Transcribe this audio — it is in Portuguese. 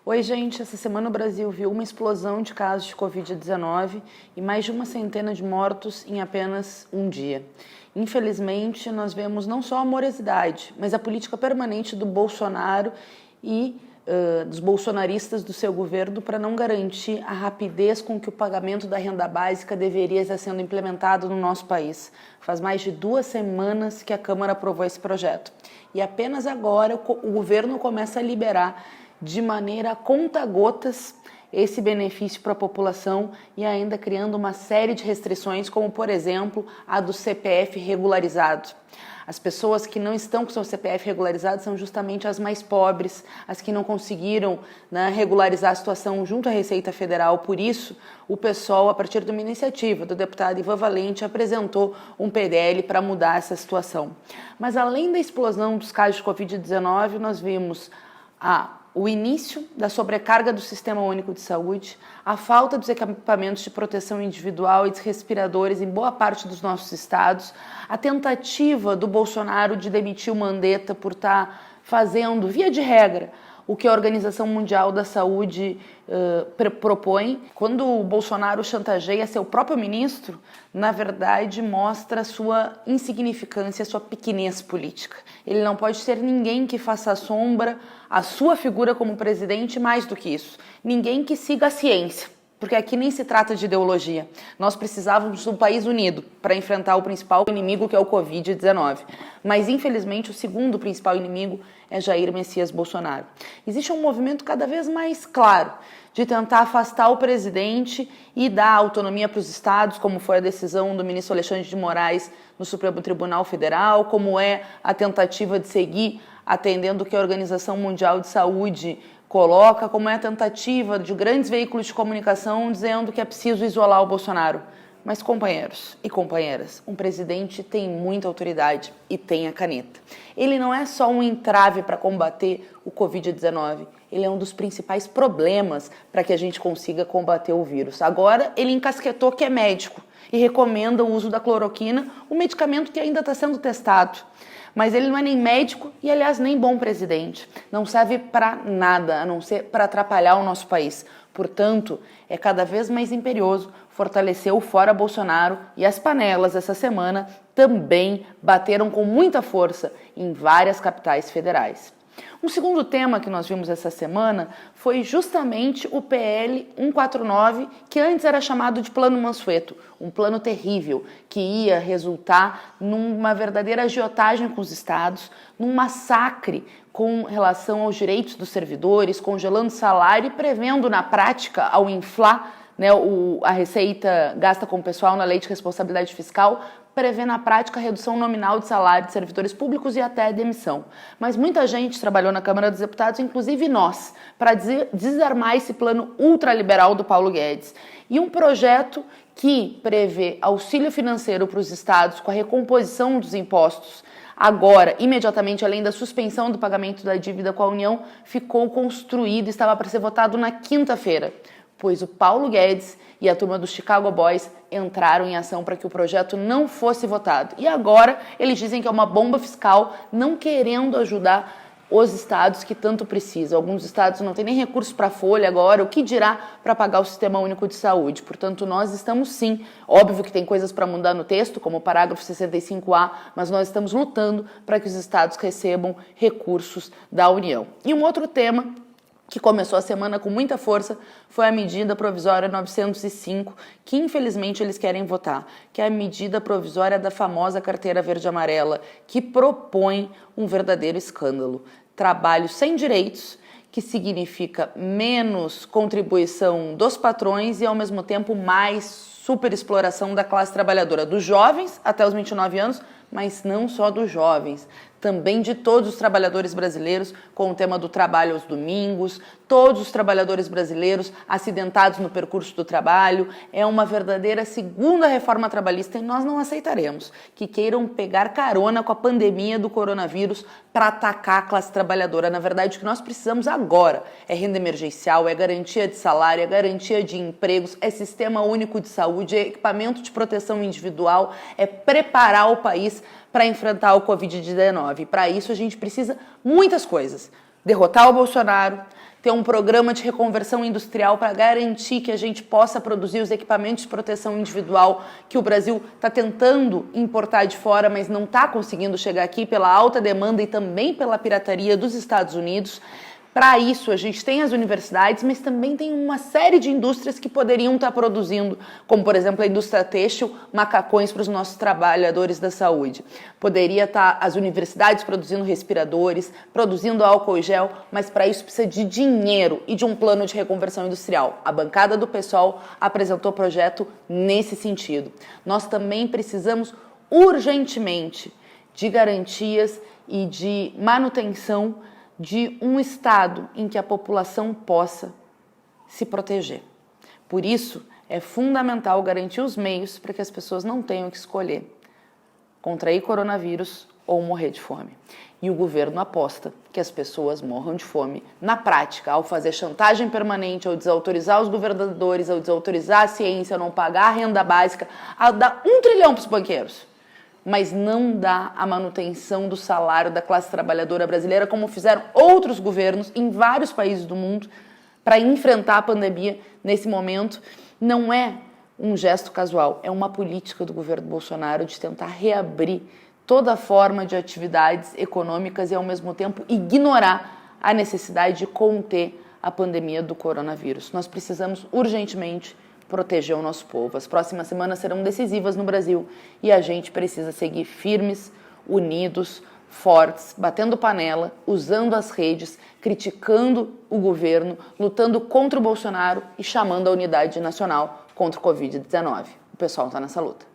Oi, gente. Essa semana o Brasil viu uma explosão de casos de Covid-19 e mais de uma centena de mortos em apenas um dia. Infelizmente, nós vemos não só a morosidade, mas a política permanente do Bolsonaro e dos bolsonaristas do seu governo para não garantir a rapidez com que o pagamento da renda básica deveria estar sendo implementado no nosso país. Faz mais de 2 semanas que a Câmara aprovou esse projeto e apenas agora o governo começa a liberar de maneira a conta-gotas esse benefício para a população e ainda criando uma série de restrições, como por exemplo a do CPF regularizado. As pessoas que não estão com seu CPF regularizado são justamente as mais pobres, as que não conseguiram, regularizar a situação junto à Receita Federal. Por isso, o PSOL, a partir de uma iniciativa do deputado Ivan Valente, apresentou um PDL para mudar essa situação. Mas além da explosão dos casos de Covid-19, nós vimos o início da sobrecarga do Sistema Único de Saúde, a falta dos equipamentos de proteção individual e de respiradores em boa parte dos nossos estados, a tentativa do Bolsonaro de demitir o Mandetta por estar fazendo, via de regra, o que a Organização Mundial da Saúde propõe. Quando o Bolsonaro chantageia seu próprio ministro, na verdade mostra sua insignificância, sua pequenez política. Ele não pode ser ninguém que faça sombra à sua figura como presidente, mais do que isso. Ninguém que siga a ciência, porque aqui nem se trata de ideologia. Nós precisávamos de um país unido para enfrentar o principal inimigo, que é o Covid-19. Mas, infelizmente, o segundo principal inimigo é Jair Messias Bolsonaro. Existe um movimento cada vez mais claro de tentar afastar o presidente e dar autonomia para os estados, como foi a decisão do ministro Alexandre de Moraes no Supremo Tribunal Federal, como é a tentativa de seguir atendendo o que a Organização Mundial de Saúde coloca, como é a tentativa de grandes veículos de comunicação dizendo que é preciso isolar o Bolsonaro. Mas, companheiros e companheiras, um presidente tem muita autoridade e tem a caneta. Ele não é só um entrave para combater o Covid-19, ele é um dos principais problemas para que a gente consiga combater o vírus. Agora, ele encasquetou que é médico e recomenda o uso da cloroquina, um medicamento que ainda está sendo testado. Mas ele não é nem médico e, aliás, nem bom presidente. Não serve para nada, a não ser para atrapalhar o nosso país. Portanto, é cada vez mais imperioso fortalecer o Fora Bolsonaro, e as panelas essa semana também bateram com muita força em várias capitais federais. Um segundo tema que nós vimos essa semana foi justamente o PL 149, que antes era chamado de Plano Mansueto, um plano terrível que ia resultar numa verdadeira agiotagem com os estados, num massacre com relação aos direitos dos servidores, congelando salário e prevendo na prática, ao inflar a receita gasta com o pessoal na lei de responsabilidade fiscal, prevê na prática a redução nominal de salário de servidores públicos e até a demissão. Mas muita gente trabalhou na Câmara dos Deputados, inclusive nós, para desarmar esse plano ultraliberal do Paulo Guedes. E um projeto que prevê auxílio financeiro para os estados com a recomposição dos impostos, agora, imediatamente, além da suspensão do pagamento da dívida com a União, ficou construído e estava para ser votado na quinta-feira, pois o Paulo Guedes e a turma dos Chicago Boys entraram em ação para que o projeto não fosse votado. E agora eles dizem que é uma bomba fiscal, não querendo ajudar os estados que tanto precisam. Alguns estados não têm nem recursos para a folha agora, o que dirá para pagar o Sistema Único de Saúde. Portanto, nós estamos sim, óbvio que tem coisas para mudar no texto, como o parágrafo 65A, mas nós estamos lutando para que os estados recebam recursos da União. E um outro tema que começou a semana com muita força, foi a medida provisória 905, que infelizmente eles querem votar, que é a medida provisória da famosa carteira verde-amarela, que propõe um verdadeiro escândalo. Trabalho sem direitos, que significa menos contribuição dos patrões e, ao mesmo tempo, mais superexploração da classe trabalhadora, dos jovens até os 29 anos, mas não só dos jovens, também de todos os trabalhadores brasileiros, com o tema do trabalho aos domingos, todos os trabalhadores brasileiros acidentados no percurso do trabalho. É uma verdadeira segunda reforma trabalhista e nós não aceitaremos que queiram pegar carona com a pandemia do coronavírus para atacar a classe trabalhadora. Na verdade, o que nós precisamos agora é renda emergencial, é garantia de salário, é garantia de empregos, é sistema único de saúde, é equipamento de proteção individual, é preparar o país para enfrentar o Covid-19. Para isso, a gente precisa muitas coisas. Derrotar o Bolsonaro, ter um programa de reconversão industrial para garantir que a gente possa produzir os equipamentos de proteção individual que o Brasil está tentando importar de fora, mas não está conseguindo chegar aqui pela alta demanda e também pela pirataria dos Estados Unidos. Para isso, a gente tem as universidades, mas também tem uma série de indústrias que poderiam estar produzindo, como, por exemplo, a indústria têxtil, macacões para os nossos trabalhadores da saúde. Poderia estar as universidades produzindo respiradores, produzindo álcool e gel, mas para isso precisa de dinheiro e de um plano de reconversão industrial. A bancada do PSOL apresentou projeto nesse sentido. Nós também precisamos urgentemente de garantias e de manutenção de um estado em que a população possa se proteger. Por isso, é fundamental garantir os meios para que as pessoas não tenham que escolher contrair coronavírus ou morrer de fome. E o governo aposta que as pessoas morram de fome na prática, ao fazer chantagem permanente, ao desautorizar os governadores, ao desautorizar a ciência, ao não pagar a renda básica, ao dar 1 trilhão para os banqueiros, mas não dá a manutenção do salário da classe trabalhadora brasileira, como fizeram outros governos em vários países do mundo para enfrentar a pandemia nesse momento. Não é um gesto casual, é uma política do governo Bolsonaro de tentar reabrir toda forma de atividades econômicas e, ao mesmo tempo, ignorar a necessidade de conter a pandemia do coronavírus. Nós precisamos urgentemente proteger o nosso povo. As próximas semanas serão decisivas no Brasil e a gente precisa seguir firmes, unidos, fortes, batendo panela, usando as redes, criticando o governo, lutando contra o Bolsonaro e chamando a unidade nacional contra o Covid-19. O pessoal está nessa luta.